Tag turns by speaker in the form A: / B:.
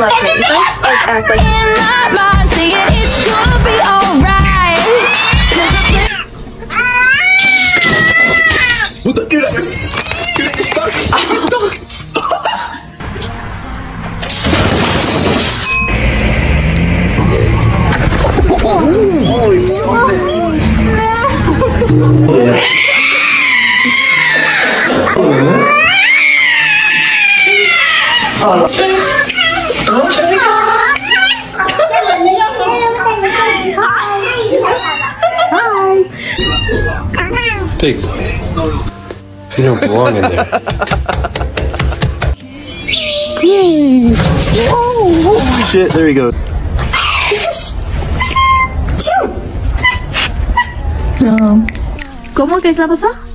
A: watch me. If I like act like
B: In my mind, saying it's gonna be alright.
C: What the? Dude, you're stuck. You're stuck.
D: Big boy. You don't belong in there.
C: Oh shit, there he goes.
A: ¿Cómo que está pasando?